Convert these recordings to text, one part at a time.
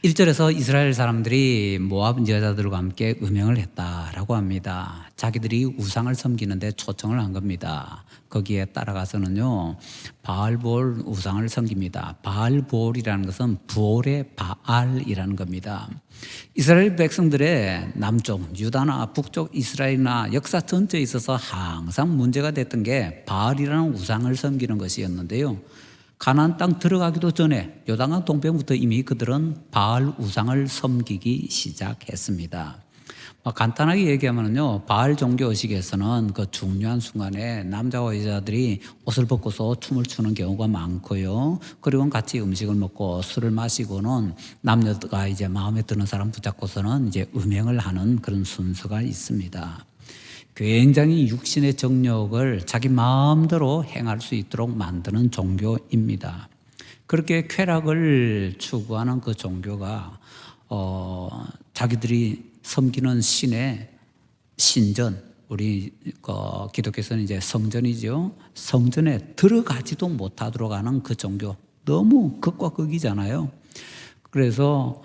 1절에서 이스라엘 사람들이 모압 여자들과 함께 음행을 했다라고 합니다. 자기들이 우상을 섬기는데 초청을 한 겁니다. 거기에 따라가서는요, 바알볼 우상을 섬깁니다. 바알볼이라는 것은 부올의 바알이라는 겁니다. 이스라엘 백성들의 남쪽 유다나 북쪽 이스라엘이나 역사 전체에 있어서 항상 문제가 됐던 게 바알이라는 우상을 섬기는 것이었는데요. 가나안 땅 들어가기도 전에 요단강 동편부터 이미 그들은 바알 우상을 섬기기 시작했습니다. 간단하게 얘기하면요, 바알 종교 의식에서는 그 중요한 순간에 남자와 여자들이 옷을 벗고서 춤을 추는 경우가 많고요. 그리고 같이 음식을 먹고 술을 마시고는 남녀가 이제 마음에 드는 사람 붙잡고서는 이제 음행을 하는 그런 순서가 있습니다. 굉장히 육신의 정욕을 자기 마음대로 행할 수 있도록 만드는 종교입니다. 그렇게 쾌락을 추구하는 그 종교가 자기들이 섬기는 신의 신전, 우리 기독교에서는 이제 성전이죠. 성전에 들어가지도 못하도록 하는 그 종교, 너무 극과 극이잖아요. 그래서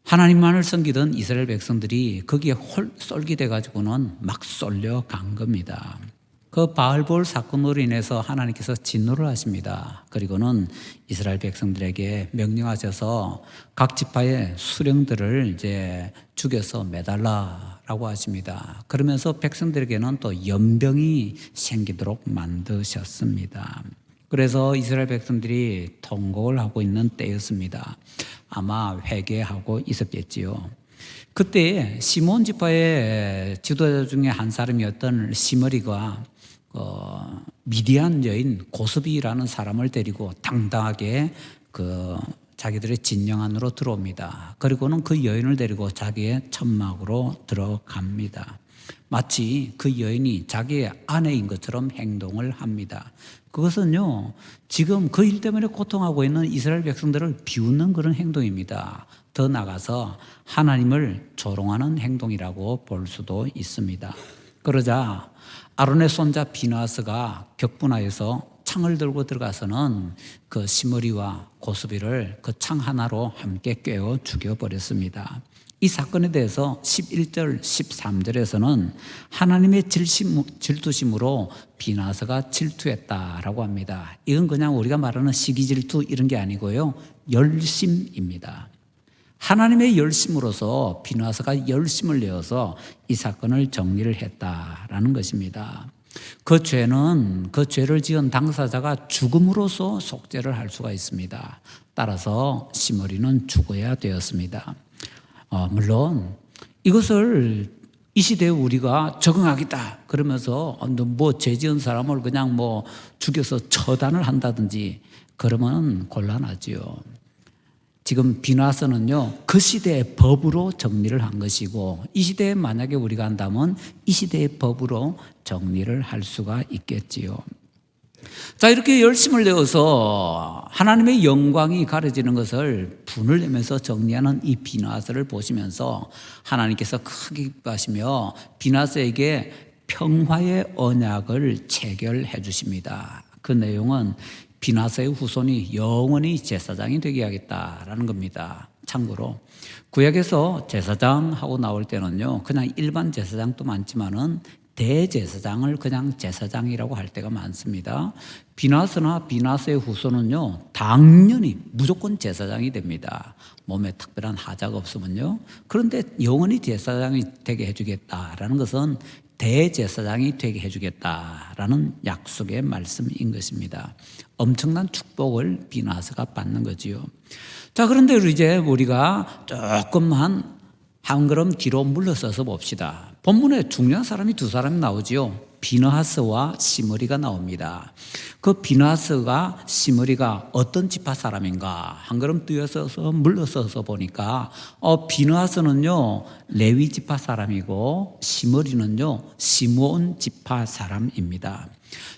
하나님만을 섬기던 이스라엘 백성들이 거기에 쏠기돼 가지고는 막 쏠려간 겁니다. 그 바알볼 사건으로 인해서 하나님께서 진노를 하십니다. 그리고는 이스라엘 백성들에게 명령하셔서 각 지파의 수령들을 이제 죽여서 매달라라고 하십니다. 그러면서 백성들에게는 또 연병이 생기도록 만드셨습니다. 그래서 이스라엘 백성들이 통곡을 하고 있는 때였습니다. 아마 회개하고 있었겠지요. 그때 시몬 지파의 지도자 중에 한 사람이었던 시므리가 미디안 여인 고스비라는 사람을 데리고 당당하게 자기들의 진영 안으로 들어옵니다. 그리고는 그 여인을 데리고 자기의 천막으로 들어갑니다. 마치 그 여인이 자기의 아내인 것처럼 행동을 합니다. 그것은요, 지금 그 일 때문에 고통하고 있는 이스라엘 백성들을 비웃는 그런 행동입니다. 더 나아가서 하나님을 조롱하는 행동이라고 볼 수도 있습니다. 그러자 아론의 손자 비나스가 격분하여서 창을 들고 들어가서는 그 시므리와 고스비를 그 창 하나로 함께 꿰어 죽여버렸습니다. 이 사건에 대해서 11절, 13절에서는 하나님의 질투심으로 비나스가 질투했다라고 합니다. 이건 그냥 우리가 말하는 시기질투 이런 게 아니고요, 열심입니다. 하나님의 열심으로서 비나스가 열심을 내어서 이 사건을 정리를 했다라는 것입니다. 그 죄를 지은 당사자가 죽음으로써 속죄를 할 수가 있습니다. 따라서 시므리는 죽어야 되었습니다. 물론 이것을 이 시대에 우리가 적응하겠다 그러면서 뭐 죄 지은 사람을 그냥 뭐 죽여서 처단을 한다든지 그러면 곤란하지요. 지금 비나스는요, 그 시대의 법으로 정리를 한 것이고, 이 시대에 만약에 우리가 한다면 이 시대의 법으로 정리를 할 수가 있겠지요. 자, 이렇게 열심을 내어서 하나님의 영광이 가려지는 것을 분을 내면서 정리하는 이 비나스를 보시면서 하나님께서 크게 기뻐하시며 비나스에게 평화의 언약을 체결해 주십니다. 그 내용은 비나스의 후손이 영원히 제사장이 되게 하겠다라는 겁니다. 참고로 구약에서 제사장하고 나올 때는요, 그냥 일반 제사장도 많지만은 대제사장을 그냥 제사장이라고 할 때가 많습니다. 비나스나 비나스의 후손은요, 당연히 무조건 제사장이 됩니다. 몸에 특별한 하자가 없으면요. 그런데 영원히 제사장이 되게 해주겠다라는 것은 대제사장이 되게 해주겠다라는 약속의 말씀인 것입니다. 엄청난 축복을 비나스가 받는 거지요. 자, 그런데 이제 우리가 조금만 한 걸음 뒤로 물러서서 봅시다. 본문에 중요한 사람이 두 사람이 나오지요. 비느하스와 시므리가 나옵니다. 그 비느하스가 시므리가 어떤 지파 사람인가 한 걸음 뛰어서서 물러서서 보니까 비느하스는요 레위 지파 사람이고 시므리는요 시므온 지파 사람입니다.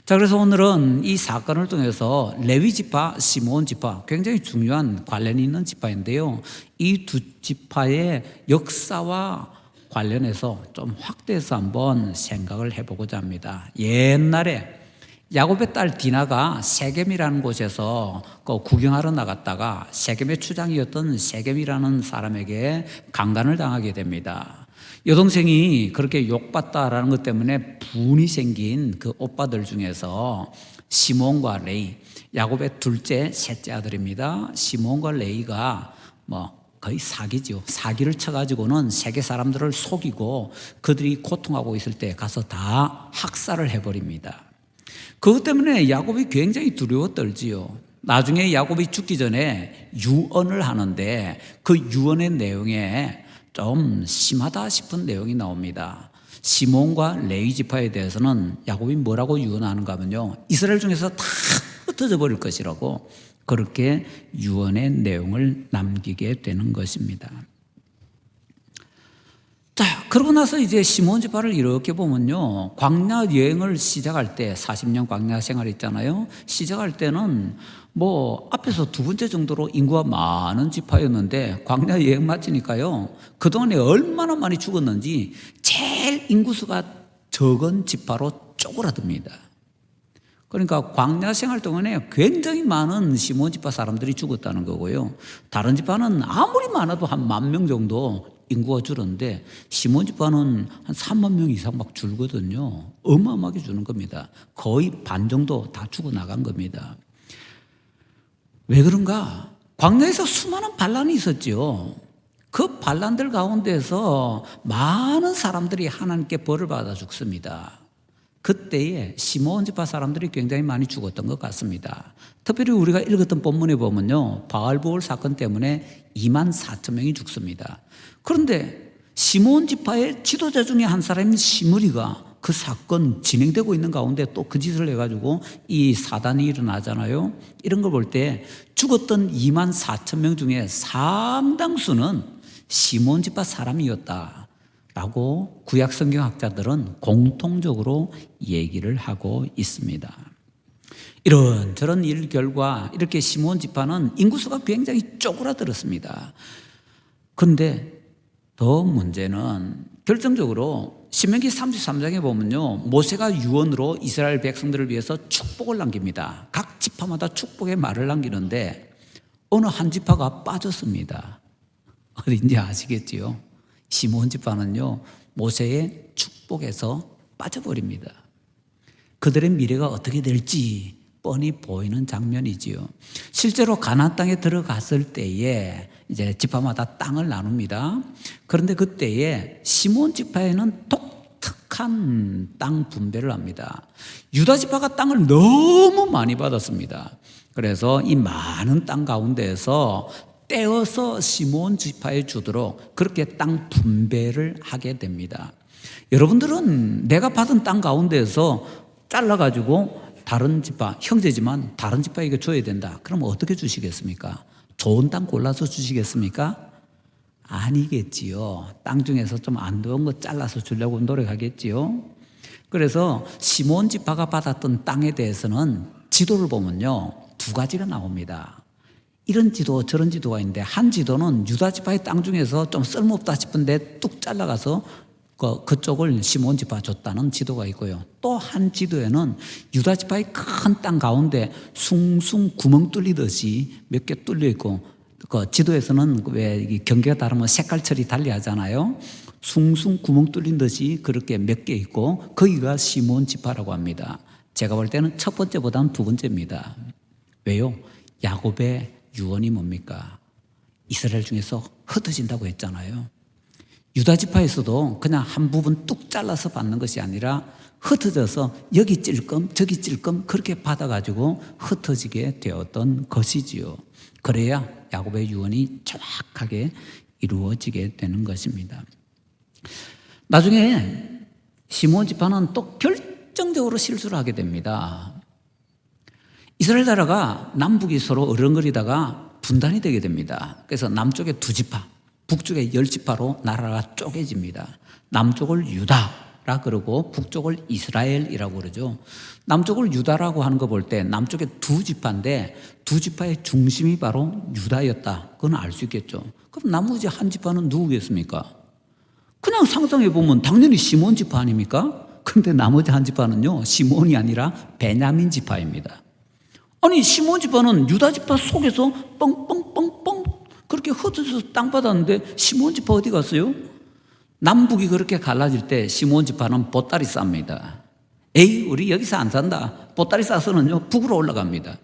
자, 그래서 오늘은 이 사건을 통해서 레위 지파, 시므온 지파 굉장히 중요한 관련이 있는 지파인데요, 이 두 지파의 역사와 관련해서 좀 확대해서 한번 생각을 해보고자 합니다. 옛날에 야곱의 딸 디나가 세겜이라는 곳에서 구경하러 나갔다가 세겜의 추장이었던 세겜이라는 사람에게 강간을 당하게 됩니다. 여동생이 그렇게 욕받다라는 것 때문에 분이 생긴 그 오빠들 중에서 시몬과 레이, 야곱의 둘째, 셋째 아들입니다. 시몬과 레이가 거의 사기죠. 사기를 쳐가지고는 세계 사람들을 속이고 그들이 고통하고 있을 때 가서 다 학살을 해버립니다. 그것 때문에 야곱이 굉장히 두려워 떨지요. 나중에 야곱이 죽기 전에 유언을 하는데 그 유언의 내용에 좀 심하다 싶은 내용이 나옵니다. 시몬과 레위 지파에 대해서는 야곱이 뭐라고 유언하는가 하면요, 이스라엘 중에서 다 흩어져 버릴 것이라고 그렇게 유언의 내용을 남기게 되는 것입니다. 자, 그러고 나서 이제 시몬 지파를 이렇게 보면요, 광야 여행을 시작할 때 40년 광야 생활 있잖아요. 시작할 때는 앞에서 두 번째 정도로 인구가 많은 지파였는데 광야 여행 마치니까요, 그동안에 얼마나 많이 죽었는지 제일 인구수가 적은 지파로 쪼그라듭니다. 그러니까 광야 생활 동안에 굉장히 많은 시몬 지파 사람들이 죽었다는 거고요. 다른 지파는 아무리 많아도 한 10,000명 정도 인구가 줄었는데 시몬 지파는 한 3만 명 이상 막 줄거든요. 어마어마하게 주는 겁니다. 거의 반 정도 다 죽어나간 겁니다. 왜 그런가? 광야에서 수많은 반란이 있었죠. 그 반란들 가운데서 많은 사람들이 하나님께 벌을 받아 죽습니다. 그때에 시몬 지파 사람들이 굉장히 많이 죽었던 것 같습니다. 특별히 우리가 읽었던 본문에 보면요, 바알보올 사건 때문에 24,000명이 죽습니다. 그런데 시몬 지파의 지도자 중에 한 사람인 시므리가 그 사건 진행되고 있는 가운데 또 그 짓을 해가지고 이 사단이 일어나잖아요. 이런 걸 볼 때 죽었던 24,000명 중에 상당수는 시몬 지파 사람이었다 라고 구약 성경학자들은 공통적으로 얘기를 하고 있습니다. 이런저런 일 결과 이렇게 시몬 지파는 인구수가 굉장히 쪼그라들었습니다. 그런데 더 문제는 결정적으로 신명기 33장에 보면요, 모세가 유언으로 이스라엘 백성들을 위해서 축복을 남깁니다. 각 지파마다 축복의 말을 남기는데 어느 한 지파가 빠졌습니다. 어딘지 아시겠지요? 시몬 지파는요, 모세의 축복에서 빠져버립니다. 그들의 미래가 어떻게 될지 뻔히 보이는 장면이지요. 실제로 가나안 땅에 들어갔을 때에 이제 지파마다 땅을 나눕니다. 그런데 그때에 시몬 지파에는 독특한 땅 분배를 합니다. 유다 지파가 땅을 너무 많이 받았습니다. 그래서 이 많은 땅 가운데에서 떼어서 시몬 지파에 주도록 그렇게 땅 분배를 하게 됩니다. 여러분들은 내가 받은 땅 가운데에서 잘라가지고 다른 지파, 형제지만 다른 지파에게 줘야 된다. 그럼 어떻게 주시겠습니까? 좋은 땅 골라서 주시겠습니까? 아니겠지요. 땅 중에서 좀 안 좋은 거 잘라서 주려고 노력하겠지요. 그래서 시몬 지파가 받았던 땅에 대해서는 지도를 보면요, 두 가지가 나옵니다. 이런 지도 저런 지도가 있는데 한 지도는 유다 지파의 땅 중에서 좀 쓸모없다 싶은데 뚝 잘라가서 그쪽을 시몬 지파 줬다는 지도가 있고요. 또 한 지도에는 유다 지파의 큰 땅 가운데 숭숭 구멍 뚫리듯이 몇 개 뚫려 있고, 그 지도에서는 왜 경계가 다르면 색깔 처리 달리 하잖아요. 숭숭 구멍 뚫린 듯이 그렇게 몇 개 있고 거기가 시몬 지파라고 합니다. 제가 볼 때는 첫 번째보다는 두 번째입니다. 왜요? 야곱의 유언이 뭡니까? 이스라엘 중에서 흩어진다고 했잖아요. 유다 지파에서도 그냥 한 부분 뚝 잘라서 받는 것이 아니라 흩어져서 여기 찔끔 저기 찔끔 그렇게 받아가지고 흩어지게 되었던 것이지요. 그래야 야곱의 유언이 정확하게 이루어지게 되는 것입니다. 나중에 시몬 지파는 또 결정적으로 실수를 하게 됩니다. 이스라엘 나라가 남북이 서로 어른거리다가 분단이 되게 됩니다. 그래서 남쪽에 두 지파, 북쪽에 10지파로 나라가 쪼개집니다. 남쪽을 유다라 그러고 북쪽을 이스라엘이라고 그러죠. 남쪽을 유다라고 하는 거 볼 때 남쪽에 두 지파인데 두 지파의 중심이 바로 유다였다. 그건 알 수 있겠죠. 그럼 나머지 한 지파는 누구겠습니까? 그냥 상상해 보면 당연히 시몬 지파 아닙니까? 그런데 나머지 한 지파는요, 시몬이 아니라 베냐민 지파입니다. 아니, 시몬 지파는 유다 지파 속에서 뻥뻥뻥뻥 그렇게 흩어져서 땅 받았는데 시몬 지파 어디 갔어요? 남북이 그렇게 갈라질 때 시몬 지파는 보따리 쌉니다. 에이, 우리 여기서 안 산다. 보따리 싸서는요, 북으로 올라갑니다.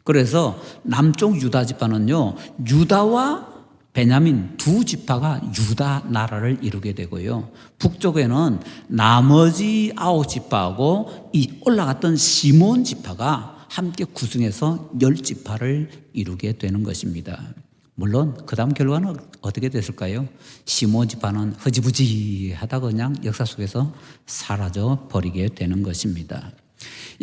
그래서 남쪽 유다 지파는요, 유다와 베냐민 두 지파가 유다 나라를 이루게 되고요. 북쪽에는 나머지 9지파하고 이 올라갔던 시몬 지파가 함께 구성해서 10지파를 이루게 되는 것입니다. 물론 그 다음 결과는 어떻게 됐을까요? 시몬 지파는 흐지부지 하다가 그냥 역사 속에서 사라져 버리게 되는 것입니다.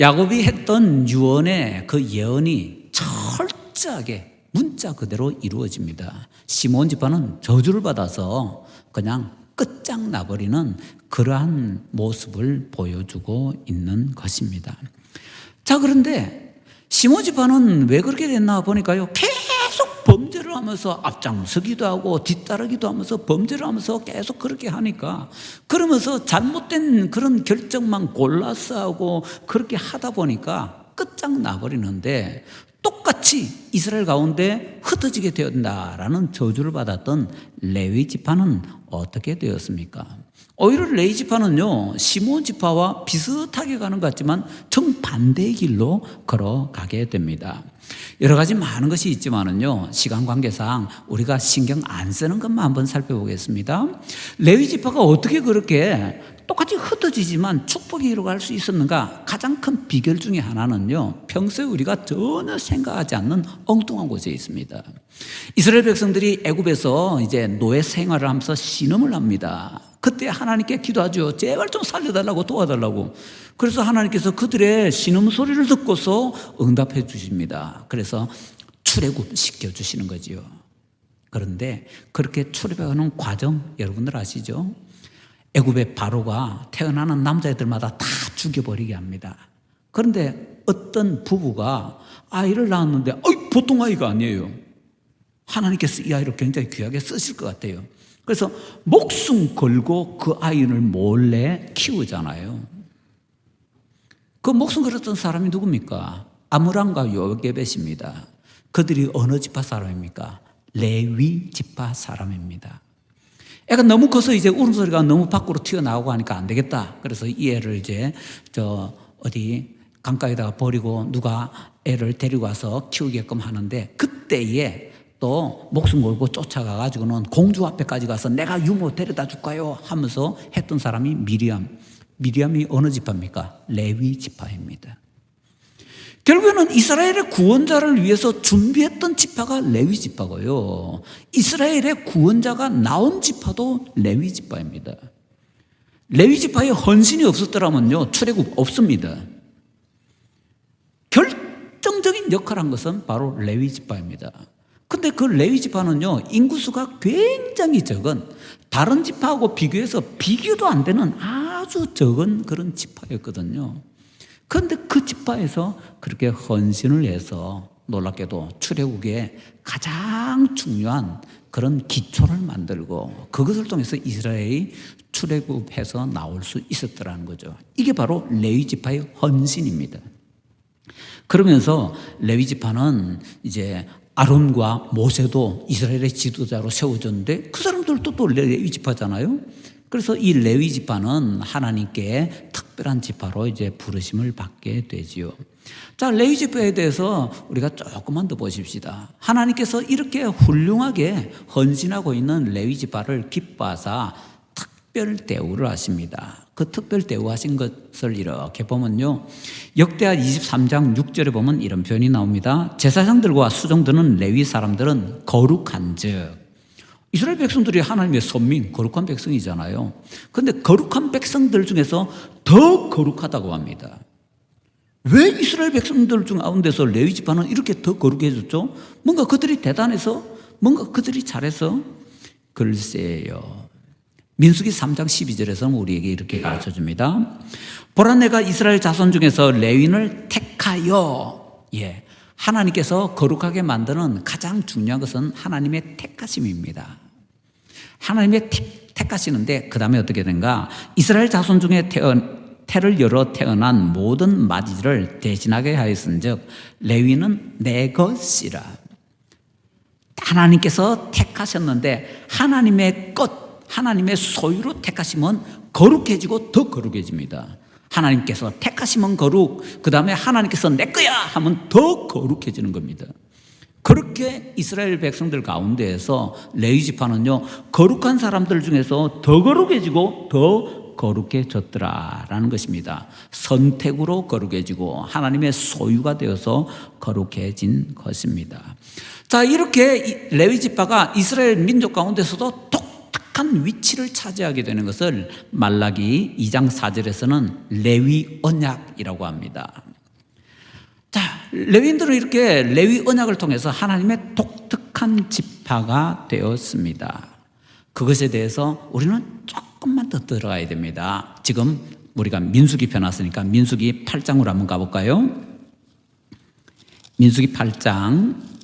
야곱이 했던 유언의 그 예언이 철저하게 문자 그대로 이루어집니다. 시몬 지파는 저주를 받아서 그냥 끝장나버리는 그러한 모습을 보여주고 있는 것입니다. 자, 그런데 시몬 지파는 왜 그렇게 됐나 보니까요, 계속 범죄를 하면서 앞장서기도 하고 뒤따르기도 하면서 범죄를 하면서 계속 그렇게 하니까, 그러면서 잘못된 그런 결정만 골라서 하고 그렇게 하다 보니까 끝장나버리는데, 똑같이 이스라엘 가운데 흩어지게 되었다라는 저주를 받았던 레위 지파는 어떻게 되었습니까? 오히려 레위 지파는요, 시몬 지파와 비슷하게 가는 것 같지만 정반대의 길로 걸어가게 됩니다. 여러 가지 많은 것이 있지만은요, 시간 관계상 우리가 신경 안 쓰는 것만 한번 살펴보겠습니다. 레위 지파가 어떻게 그렇게 똑같이 흩어지지만 축복이 이루어갈 수 있었는가? 가장 큰 비결 중에 하나는요, 평소에 우리가 전혀 생각하지 않는 엉뚱한 곳에 있습니다. 이스라엘 백성들이 애굽에서 이제 노예 생활을 하면서 신음을 합니다. 그때 하나님께 기도하죠. 제발 좀 살려달라고, 도와달라고. 그래서 하나님께서 그들의 신음 소리를 듣고서 응답해 주십니다. 그래서 출애굽 시켜주시는 거지요. 그런데 그렇게 출애굽하는 과정 여러분들 아시죠? 애굽의 바로가 태어나는 남자애들마다 다 죽여버리게 합니다. 그런데 어떤 부부가 아이를 낳았는데 보통 아이가 아니에요. 하나님께서 이 아이를 굉장히 귀하게 쓰실 것 같아요. 그래서 목숨 걸고 그 아이를 몰래 키우잖아요. 그 목숨 걸었던 사람이 누굽니까? 아므람과 요게벳입니다. 그들이 어느 지파 사람입니까? 레위 지파 사람입니다. 애가 너무 커서 이제 울음소리가 너무 밖으로 튀어나오고 하니까 안 되겠다. 그래서 이 애를 이제 어디 강가에다가 버리고 누가 애를 데리고 와서 키우게끔 하는데, 그때에 또 목숨 걸고 쫓아가가지고는 공주 앞에까지 가서 내가 유모 데려다 줄까요? 하면서 했던 사람이 미리암이 어느 지파입니까? 레위 지파입니다. 결국에는 이스라엘의 구원자를 위해서 준비했던 지파가 레위 지파고요, 이스라엘의 구원자가 나온 지파도 레위 지파입니다. 레위 지파에 헌신이 없었더라면요, 출애굽 없습니다. 결정적인 역할을 한 것은 바로 레위 지파입니다. 근데 그 레위 지파는요, 인구수가 굉장히 적은, 다른 지파하고 비교해서 비교도 안 되는 아주 적은 그런 지파였거든요. 그런데 그 지파에서 그렇게 헌신을 해서 놀랍게도 출애굽의 가장 중요한 그런 기초를 만들고, 그것을 통해서 이스라엘이 출애굽해서 나올 수 있었더라는 거죠. 이게 바로 레위 지파의 헌신입니다. 그러면서 레위 지파는 이제 아론과 모세도 이스라엘의 지도자로 세워졌는데, 그 사람들도 또 레위 지파잖아요. 그래서 이 레위 지파는 하나님께 특별한 지파로 이제 부르심을 받게 되지요. 자, 레위 지파에 대해서 우리가 조금만 더 보십시다. 하나님께서 이렇게 훌륭하게 헌신하고 있는 레위 지파를 기뻐하사 특별 대우를 하십니다. 그 특별 대우하신 것을 이렇게 보면요, 역대하 23장 6절에 보면 이런 표현이 나옵니다. 제사장들과 수종드는 레위 사람들은 거룩한즉, 이스라엘 백성들이 하나님의 선민, 거룩한 백성이잖아요. 그런데 거룩한 백성들 중에서 더 거룩하다고 합니다. 왜 이스라엘 백성들 중 가운데서 레위 지파는 이렇게 더 거룩해졌죠? 뭔가 그들이 대단해서, 뭔가 그들이 잘해서? 글쎄요, 민수기 3장 12절에서는 우리에게 이렇게 가르쳐줍니다. 보라, 내가 이스라엘 자손 중에서 레위인을 택하여, 하나님께서 거룩하게 만드는 가장 중요한 것은 하나님의 택하심입니다. 하나님의 택하시는데, 그 다음에 어떻게 된가? 이스라엘 자손 중에 태를 열어 태어난 모든 마디를 대신하게 하였은즉 레위는 내 것이라. 하나님께서 택하셨는데 하나님의 것, 하나님의 소유로 택하시면 거룩해지고 더 거룩해집니다. 하나님께서 택하시면 거룩, 그 다음에 하나님께서 내 거야 하면 더 거룩해지는 겁니다. 그렇게 이스라엘 백성들 가운데에서 레위 지파는요, 거룩한 사람들 중에서 더 거룩해지고 더 거룩해졌더라라는 것입니다. 선택으로 거룩해지고 하나님의 소유가 되어서 거룩해진 것입니다. 자, 이렇게 레위 지파가 이스라엘 민족 가운데서도 독특한 위치를 차지하게 되는 것을 말라기 2장 4절에서는 레위 언약이라고 합니다. 자, 레위인들은 이렇게 레위 언약을 통해서 하나님의 독특한 지파가 되었습니다. 그것에 대해서 우리는 조금만 더 들어가야 됩니다. 지금 우리가 민수기 펴놨으니까 민수기 8장으로 한번 가볼까요? 민수기 8장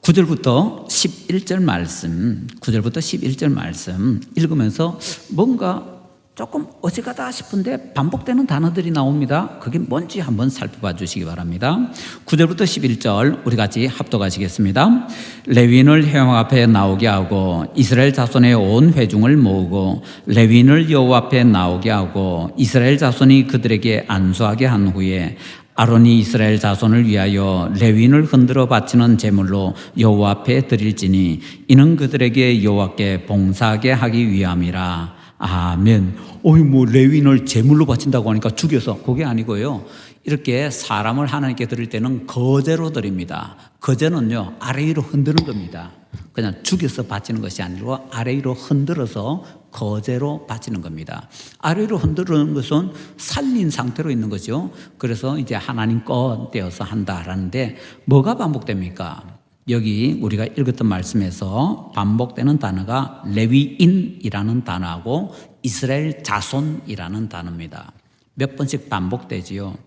9절부터 11절 말씀, 9절부터 11절 말씀 읽으면서 뭔가 조금 어색하다 싶은데 반복되는 단어들이 나옵니다. 그게 뭔지 한번 살펴봐 주시기 바랍니다. 9절부터 11절 우리 같이 합독하시겠습니다. 레위인을 회막 앞에 나오게 하고 이스라엘 자손의 온 회중을 모으고 레위인을 여호와 앞에 나오게 하고 이스라엘 자손이 그들에게 안수하게 한 후에 아론이 이스라엘 자손을 위하여 레위인을 흔들어 바치는 제물로 여호와 앞에 드릴지니 이는 그들에게 여호와께 봉사하게 하기 위함이라. 아멘. 레위인을 제물로 바친다고 하니까 죽여서, 그게 아니고요. 이렇게 사람을 하나님께 드릴 때는 거제로 드립니다. 거제는요, 아래 위로 흔드는 겁니다. 그냥 죽여서 바치는 것이 아니고 아래 위로 흔들어서 거제로 바치는 겁니다. 아래 위로 흔드는 것은 살린 상태로 있는 거죠. 그래서 이제 하나님 것 되어서 한다라는데 뭐가 반복됩니까? 여기 우리가 읽었던 말씀에서 반복되는 단어가 레위인이라는 단어하고 이스라엘 자손이라는 단어입니다. 몇 번씩 반복되지요.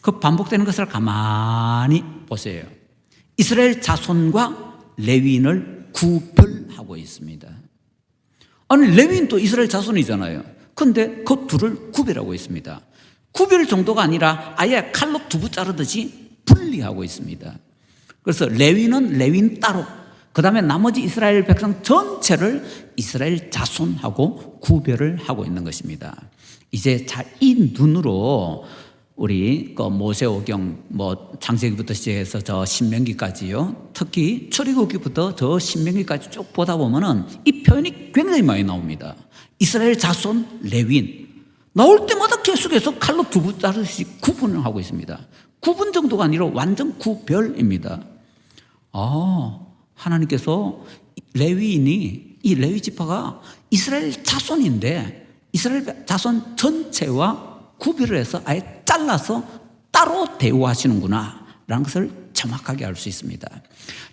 그 반복되는 것을 가만히 보세요. 이스라엘 자손과 레위인을 구별하고 있습니다. 아니, 레위인도 이스라엘 자손이잖아요. 근데 그 둘을 구별하고 있습니다. 구별 정도가 아니라 아예 칼로 두부 자르듯이 분리하고 있습니다. 그래서 레위는 레위인 따로, 그 다음에 나머지 이스라엘 백성 전체를 이스라엘 자손하고 구별을 하고 있는 것입니다. 이제 이 눈으로 우리 모세오경 창세기부터 시작해서 저 신명기까지요, 특히 출애굽기부터 저 신명기까지 쭉 보다 보면은 이 표현이 굉장히 많이 나옵니다. 이스라엘 자손 레위인 나올 때마다 계속해서 칼로 두부 자르듯이 구분을 하고 있습니다. 구분 정도가 아니라 완전 구별입니다. 하나님께서 레위인이, 이 레위 지파가 이스라엘 자손인데 이스라엘 자손 전체와 구별을 해서 아예 잘라서 따로 대우하시는구나 라는 것을 정확하게 알 수 있습니다.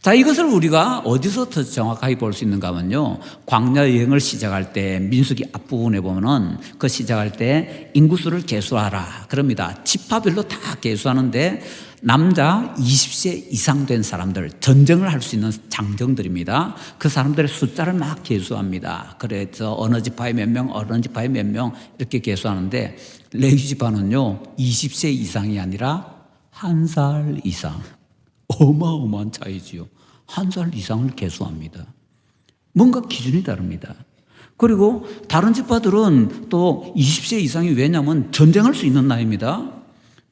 자, 이것을 우리가 어디서 더 정확하게 볼 수 있는가 하면요, 광야 여행을 시작할 때 민수기 앞부분에 보면은 그 시작할 때 인구수를 계수하라 그럽니다. 지파별로 다 계수하는데 남자 20세 이상 된 사람들, 전쟁을 할 수 있는 장정들입니다. 그 사람들의 숫자를 막 계수합니다. 그래서 어느 지파에 몇 명, 어느 지파에 몇 명 이렇게 계수하는데 레위 지파는요 20세 이상이 아니라 1살 이상. 어마어마한 차이지요. 1살 이상을 계수합니다. 뭔가 기준이 다릅니다. 그리고 다른 지파들은 또 20세 이상이, 왜냐하면 전쟁할 수 있는 나이입니다.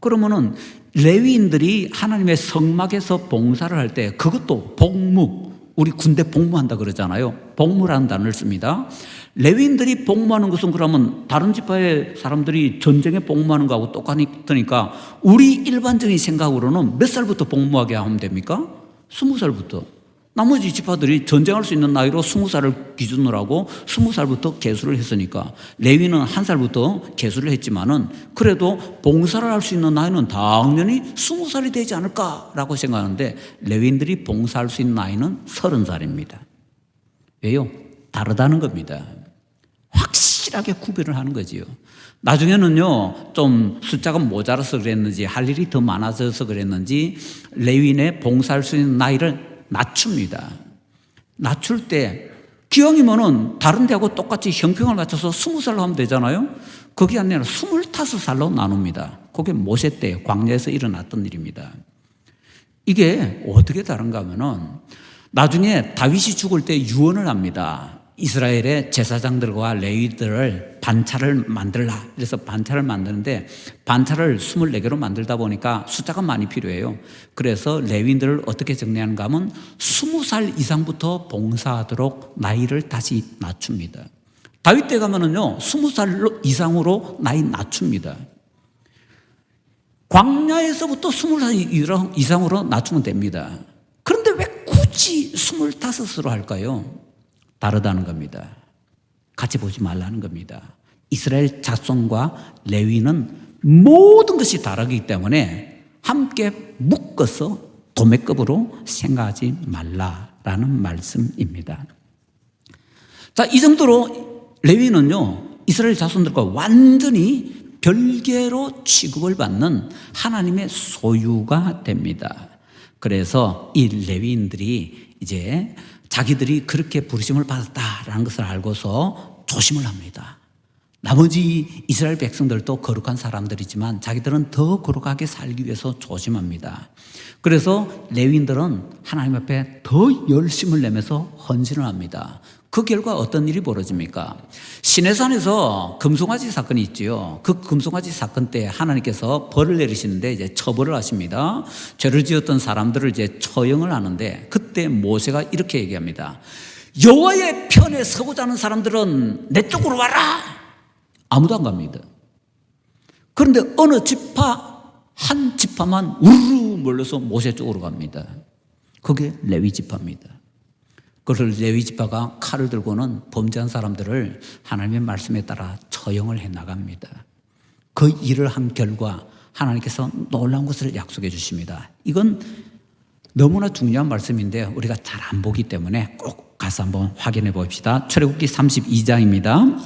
그러면은 레위인들이 하나님의 성막에서 봉사를 할 때 그것도 복무, 우리 군대 복무한다 그러잖아요. 복무라는 단어를 씁니다. 레위인들이 복무하는 것은 그러면 다른 지파의 사람들이 전쟁에 복무하는 거하고 똑같으니까 우리 일반적인 생각으로는 몇 살부터 복무하게 하면 됩니까? 20살부터. 나머지 지파들이 전쟁할 수 있는 나이로 20살을 기준으로 하고 20살부터 계수를 했으니까 레위는 1살부터 계수를 했지만은 그래도 봉사를 할 수 있는 나이는 당연히 20살이 되지 않을까라고 생각하는데 레위인들이 봉사할 수 있는 나이는 30살입니다. 왜요? 다르다는 겁니다. 확실하게 구별을 하는 거지요. 나중에는요, 좀 숫자가 모자라서 그랬는지, 할 일이 더 많아져서 그랬는지, 레위인의 봉사할 수 있는 나이를 낮춥니다. 낮출 때 기왕이면은 다른 데하고 똑같이 형평을 맞춰서 20살로 하면 되잖아요. 그게 아니라 25살로 나눕니다. 그게 모세 때 광야에서 일어났던 일입니다. 이게 어떻게 다른가 하면은 나중에 다윗이 죽을 때 유언을 합니다. 이스라엘의 제사장들과 레위들을 반차를 만들라. 그래서 반차를 만드는데 반차를 24개로 만들다 보니까 숫자가 많이 필요해요. 그래서 레위들을 어떻게 정리하는가 하면 20살 이상부터 봉사하도록 나이를 다시 낮춥니다. 다윗 때 가면은요, 20살 이상으로 나이 낮춥니다. 광야에서부터 20살 이상으로 낮추면 됩니다. 그런데 왜 굳이 25으로 할까요? 다르다는 겁니다. 같이 보지 말라는 겁니다. 이스라엘 자손과 레위는 모든 것이 다르기 때문에 함께 묶어서 도매급으로 생각하지 말라라는 말씀입니다. 자, 이 정도로 레위는요, 이스라엘 자손들과 완전히 별개로 취급을 받는 하나님의 소유가 됩니다. 그래서 이 레위인들이 이제 자기들이 그렇게 부르심을 받았다라는 것을 알고서 조심을 합니다. 나머지 이스라엘 백성들도 거룩한 사람들이지만 자기들은 더 거룩하게 살기 위해서 조심합니다. 그래서 레위인들은 하나님 앞에 더 열심을 내면서 헌신을 합니다. 그 결과 어떤 일이 벌어집니까? 시내산에서 금송아지 사건이 있지요. 그 금송아지 사건 때 하나님께서 벌을 내리시는데 이제 처벌을 하십니다. 죄를 지었던 사람들을 이제 처형을 하는데 그때 모세가 이렇게 얘기합니다. 여호와의 편에 서고자 하는 사람들은 내 쪽으로 와라. 아무도 안 갑니다. 그런데 어느 지파 한 지파만 우르르 몰려서 모세 쪽으로 갑니다. 그게 레위 지파입니다. 그래서 레위 지파가 칼을 들고는 범죄한 사람들을 하나님의 말씀에 따라 처형을 해나갑니다. 그 일을 한 결과 하나님께서 놀라운 것을 약속해 주십니다. 이건 너무나 중요한 말씀인데 우리가 잘 안 보기 때문에 꼭 가서 한번 확인해 봅시다. 출애굽기 32장입니다.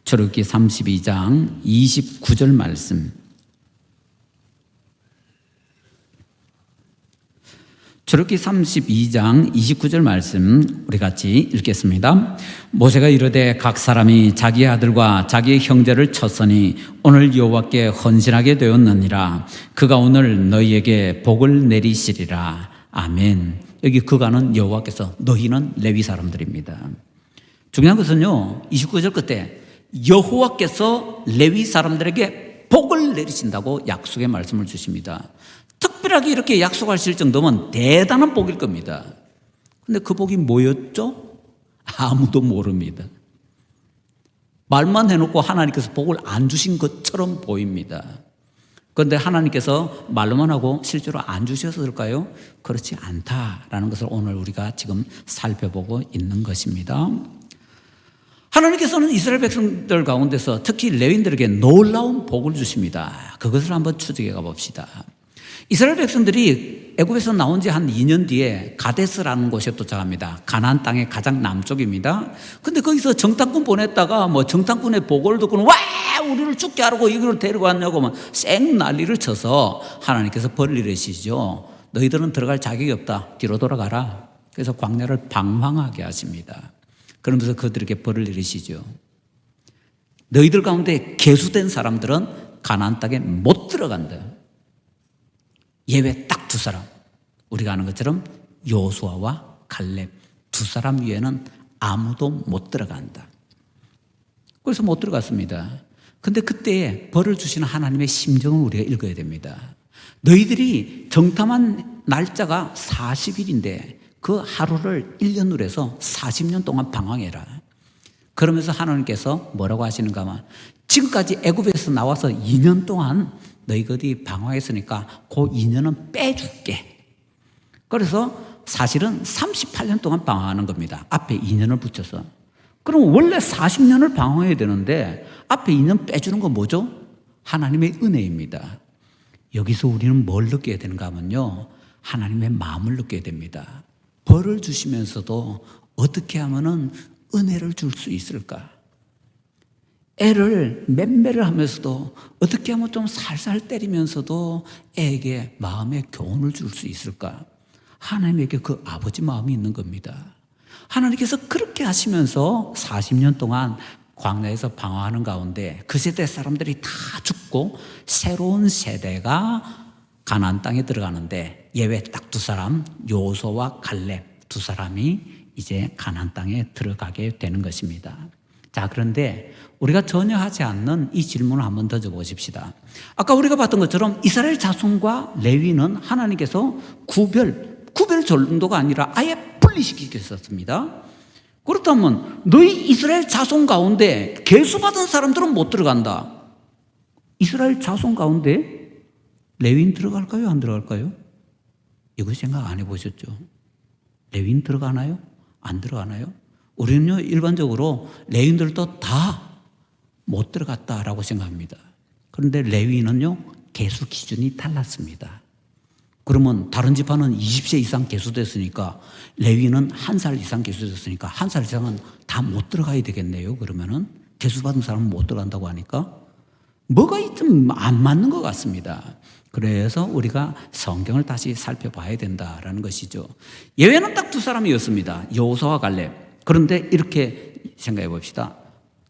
출애굽기 32장 29절 말씀. 출애굽기 32장 29절 말씀 우리 같이 읽겠습니다. 모세가 이르되 각 사람이 자기의 아들과 자기의 형제를 쳤으니 오늘 여호와께 헌신하게 되었느니라. 그가 오늘 너희에게 복을 내리시리라. 아멘. 여기 그가는 여호와께서, 너희는 레위 사람들입니다. 중요한 것은요, 29절 끝에 여호와께서 레위 사람들에게 복을 내리신다고 약속의 말씀을 주십니다. 특별하게 이렇게 약속하실 정도면 대단한 복일 겁니다. 근데 그 복이 뭐였죠? 아무도 모릅니다. 말만 해놓고 하나님께서 복을 안 주신 것처럼 보입니다. 그런데 하나님께서 말로만 하고 실제로 안 주셨을까요? 그렇지 않다라는 것을 오늘 우리가 지금 살펴보고 있는 것입니다. 하나님께서는 이스라엘 백성들 가운데서 특히 레위인들에게 놀라운 복을 주십니다. 그것을 한번 추적해 가봅시다. 이스라엘 백성들이 애굽에서 나온 지 한 2년 뒤에 가데스라는 곳에 도착합니다. 가나안 땅의 가장 남쪽입니다. 근데 거기서 정탐꾼 보냈다가 정탐꾼의 보고를 듣고는 왜 우리를 죽게 하라고 여기로 데려왔냐고 쌩 난리를 쳐서 하나님께서 벌을 내리시죠. 너희들은 들어갈 자격이 없다. 뒤로 돌아가라. 그래서 광야를 방황하게 하십니다. 그러면서 그들에게 벌을 내리시죠. 너희들 가운데 계수된 사람들은 가나안 땅에 못 들어간다. 예외 딱 2사람. 우리가 아는 것처럼 여호수아와 갈렙 2사람 위에는 아무도 못 들어간다. 그래서 못 들어갔습니다. 근데 그때 벌을 주시는 하나님의 심정을 우리가 읽어야 됩니다. 너희들이 정탐한 날짜가 40일인데 그 하루를 1년으로 해서 40년 동안 방황해라. 그러면서 하나님께서 뭐라고 하시는가 하면 지금까지 애굽에서 나와서 2년 동안 너희가 어디 방황했으니까 그 2년은 빼줄게. 그래서 사실은 38년 동안 방황하는 겁니다. 앞에 2년을 붙여서. 그럼 원래 40년을 방황해야 되는데 앞에 2년 빼주는 건 뭐죠? 하나님의 은혜입니다. 여기서 우리는 뭘 느껴야 되는가 하면요, 하나님의 마음을 느껴야 됩니다. 벌을 주시면서도 어떻게 하면은 은혜를 줄 수 있을까? 애를 맴매를 하면서도 어떻게 하면 좀 살살 때리면서도 애에게 마음의 교훈을 줄 수 있을까? 하나님에게 그 아버지 마음이 있는 겁니다. 하나님께서 그렇게 하시면서 40년 동안 광야에서 방황하는 가운데 그 세대 사람들이 다 죽고 새로운 세대가 가나안 땅에 들어가는데 예외 딱 두 사람, 여호수아와 갈렙 두 사람이 이제 가나안 땅에 들어가게 되는 것입니다. 자, 그런데 우리가 전혀 하지 않는 이 질문을 한번 더 적어보십시다. 아까 우리가 봤던 것처럼 이스라엘 자손과 레위는 하나님께서 구별 정도가 아니라 아예 분리시키셨습니다. 그렇다면 너희 이스라엘 자손 가운데 계수받은 사람들은 못 들어간다. 이스라엘 자손 가운데 레위인 들어갈까요? 안 들어갈까요? 이거 생각 안 해보셨죠? 레위인 들어가나요? 안 들어가나요? 우리는요, 일반적으로 레위인들도 다 못 들어갔다라고 생각합니다. 그런데 레위인은요, 계수 기준이 달랐습니다. 그러면 다른 지파는 20세 이상 계수됐으니까 레위는 1살 이상 계수됐으니까 1살 이상은 다 못 들어가야 되겠네요. 그러면은 계수받은 사람은 못 들어간다고 하니까 뭐가 좀 안 맞는 것 같습니다. 그래서 우리가 성경을 다시 살펴봐야 된다라는 것이죠. 예외는 딱 두 사람이었습니다. 여호수아와 갈렙. 그런데 이렇게 생각해 봅시다.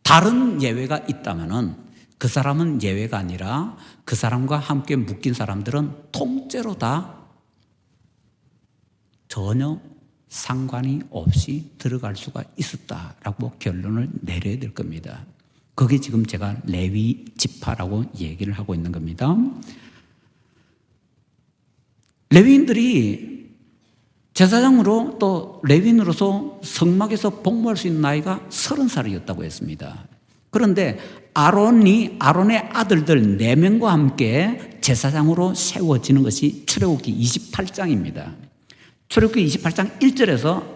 다른 예외가 있다면은 그 사람은 예외가 아니라 그 사람과 함께 묶인 사람들은 통째로 다 전혀 상관이 없이 들어갈 수가 있었다라고 결론을 내려야 될 겁니다. 그게 지금 제가 레위 지파라고 얘기를 하고 있는 겁니다. 레위인들이 제사장으로 또 레위인으로서 성막에서 복무할 수 있는 나이가 30살이었다고 했습니다. 그런데 아론의 아들들 4명과 함께 제사장으로 세워지는 것이 출애굽기 28장입니다. 출애굽기 28장 1절에서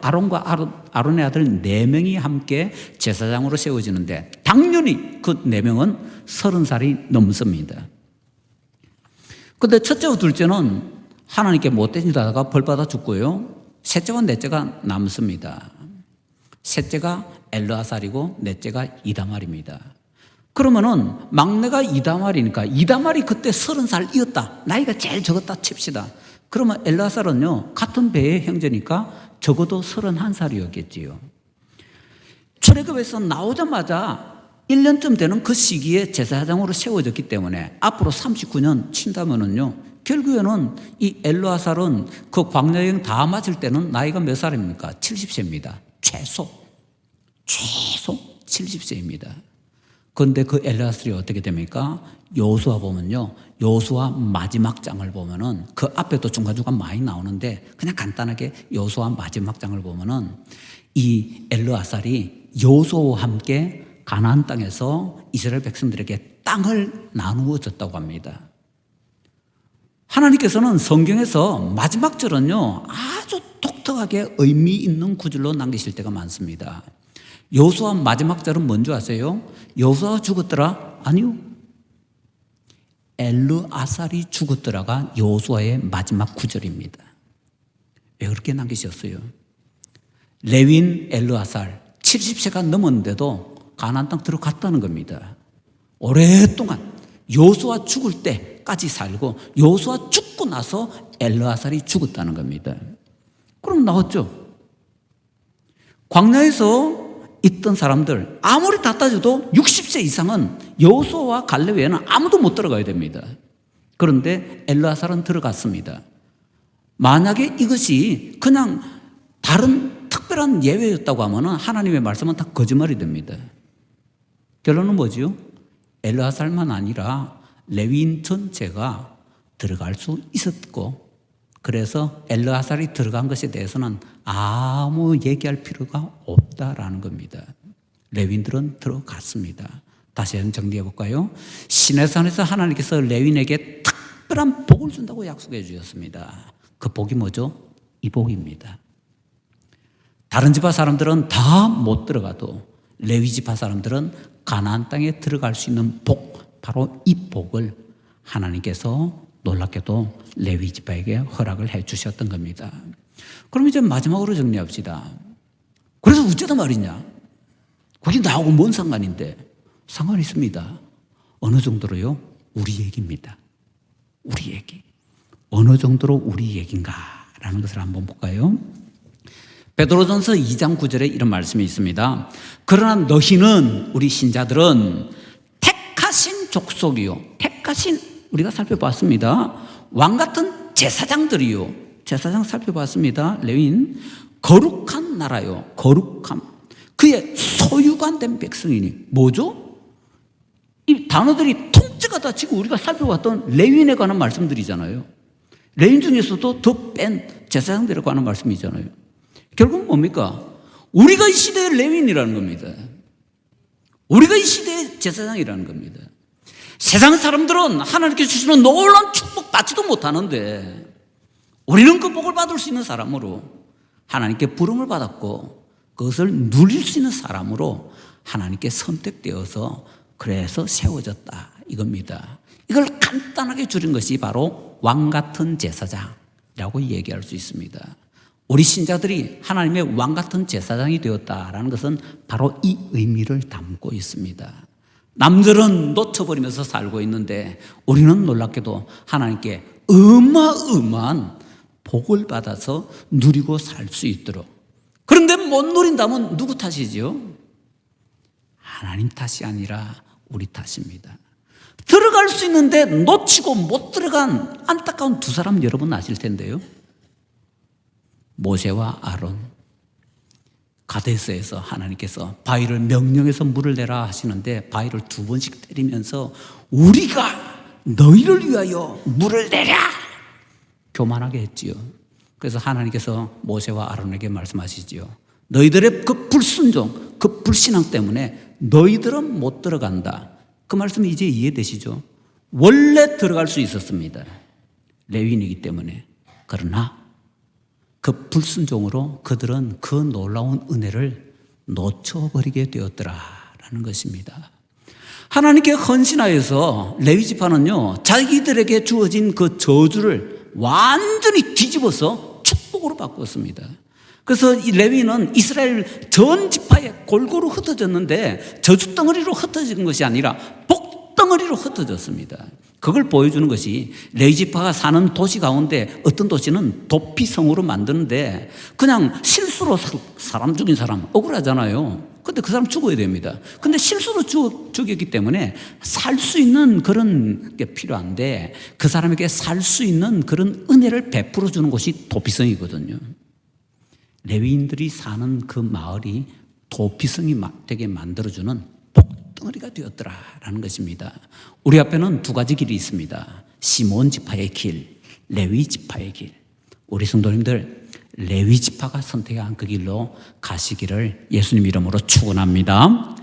아론의 아들 4명이 함께 제사장으로 세워지는데 당연히 그 4명은 30살이 넘습니다. 그런데 첫째와 둘째는 하나님께 못된 일 하다가 벌받아 죽고요. 셋째와 넷째가 남습니다. 셋째가 엘르아살이고 넷째가 이다말입니다. 그러면은 막내가 이다말이 그때 30살이었다. 나이가 제일 적었다 칩시다. 그러면 엘르아살은요, 같은 배의 형제니까 적어도 31살이었겠지요. 출애굽에서 나오자마자 1년쯤 되는 그 시기에 제사장으로 세워졌기 때문에 앞으로 39년 친다면은요, 결국에는 이 엘르아살은 그 광야여행 다 마칠 때는 나이가 몇 살입니까? 70세입니다. 최소 70세입니다. 그런데 그 엘르아살이 어떻게 됩니까? 여호수아 보면요, 여호수아 마지막 장을 보면은 그 앞에도 중간중간 많이 나오는데 그냥 간단하게 여호수아 마지막 장을 보면은 이 엘르아살이 여호수아와 함께 가나안 땅에서 이스라엘 백성들에게 땅을 나누어 줬다고 합니다. 하나님께서는 성경에서 마지막 절은요, 아주 독특하게 의미 있는 구절로 남기실 때가 많습니다. 여호수아 마지막 절은 뭔지 아세요? 여호수아가 죽었더라? 아니요. 엘르아살이 죽었더라가 여호수아의 마지막 구절입니다. 왜 그렇게 남기셨어요? 레위인 엘르아살 70세가 넘었는데도 가나안 땅 들어갔다는 겁니다. 오랫동안 여호수아 죽을 때까지 살고 여호수아 죽고 나서 엘르아살이 죽었다는 겁니다. 그럼 나왔죠. 광야에서 있던 사람들 아무리 다 따져도 60세 이상은 여호수아와 갈렙 외에는 아무도 못 들어가야 됩니다. 그런데 엘르아살은 들어갔습니다. 만약에 이것이 그냥 다른 특별한 예외였다고 하면 하나님의 말씀은 다 거짓말이 됩니다. 결론은 뭐지요? 엘르아살만 아니라 레위인 전체가 들어갈 수 있었고, 그래서 엘르아살이 들어간 것에 대해서는 아무 얘기할 필요가 없다라는 겁니다. 레위인들은 들어갔습니다. 다시 한번 정리해 볼까요? 시내산에서 하나님께서 레위인에게 특별한 복을 준다고 약속해 주셨습니다. 그 복이 뭐죠? 이 복입니다. 다른 지파 사람들은 다 못 들어가도 레위 지파 사람들은 가나안 땅에 들어갈 수 있는 복, 바로 이 복을 하나님께서 놀랍게도 레위 지파에게 허락을 해 주셨던 겁니다. 그럼 이제 마지막으로 정리합시다. 그래서 어쩌다 말이냐? 거기 나하고 뭔 상관인데? 상관이 있습니다. 어느 정도로요? 우리 얘기입니다. 우리 얘기. 어느 정도로 우리 얘기인가라는 것을 한번 볼까요? 베드로전서 2장 9절에 이런 말씀이 있습니다. 그러나 너희는, 우리 신자들은 택하신 족속이요, 택하신, 우리가 살펴봤습니다. 왕같은 제사장들이요, 제사장 살펴봤습니다. 레위인, 거룩한 나라요, 거룩함, 그의 소유관 된 백성이니. 뭐죠? 이 단어들이 통째가 다 지금 우리가 살펴봤던 레위인에 관한 말씀들이잖아요. 레위인 중에서도 더 뺀 제사장들에 관한 말씀이잖아요. 결국 뭡니까? 우리가 이 시대의 레위인이라는 겁니다. 우리가 이 시대의 제사장이라는 겁니다. 세상 사람들은 하나님께 주시는 놀라운 축복 받지도 못하는데 우리는 그 복을 받을 수 있는 사람으로, 하나님께 부름을 받았고 그것을 누릴 수 있는 사람으로 하나님께 선택되어서 그래서 세워졌다, 이겁니다. 이걸 간단하게 줄인 것이 바로 왕같은 제사장이라고 얘기할 수 있습니다. 우리 신자들이 하나님의 왕같은 제사장이 되었다라는 것은 바로 이 의미를 담고 있습니다. 남들은 놓쳐버리면서 살고 있는데 우리는 놀랍게도 하나님께 어마어마한 복을 받아서 누리고 살 수 있도록. 그런데 못 누린다면 누구 탓이지요? 하나님 탓이 아니라 우리 탓입니다. 들어갈 수 있는데 놓치고 못 들어간 안타까운 두 사람 여러분 아실 텐데요. 모세와 아론. 가데스에서 하나님께서 바위를 명령해서 물을 내라 하시는데 바위를 2번씩 때리면서 우리가 너희를 위하여 물을 내랴, 교만하게 했지요. 그래서 하나님께서 모세와 아론에게 말씀하시지요. 너희들의 그 불순종, 그 불신앙 때문에 너희들은 못 들어간다. 그 말씀이 이제 이해되시죠? 원래 들어갈 수 있었습니다. 레위인이기 때문에. 그러나 그 불순종으로 그들은 그 놀라운 은혜를 놓쳐버리게 되었더라라는 것입니다. 하나님께 헌신하여서 레위 지파는요, 자기들에게 주어진 그 저주를 완전히 뒤집어서 축복으로 바꾸었습니다. 그래서 이 레위는 이스라엘 전 지파에 골고루 흩어졌는데 저주덩어리로 흩어진 것이 아니라 복덩어리로 흩어졌습니다. 그걸 보여주는 것이 레위 지파가 사는 도시 가운데 어떤 도시는 도피성으로 만드는데 그냥 실수로 사람 죽인 사람 억울하잖아요. 근데 그 사람 죽어야 됩니다. 근데 실수로 죽였기 때문에 살 수 있는 그런 게 필요한데 그 사람에게 살 수 있는 그런 은혜를 베풀어 주는 곳이 도피성이거든요. 레위인들이 사는 그 마을이 도피성이 되게 만들어주는 복덩어리가 되었더라라는 것입니다. 우리 앞에는 2가지 길이 있습니다. 시몬 지파의 길, 레위 지파의 길. 우리 성도님들, 레위 지파가 선택한 그 길로 가시기를 예수님 이름으로 축원합니다.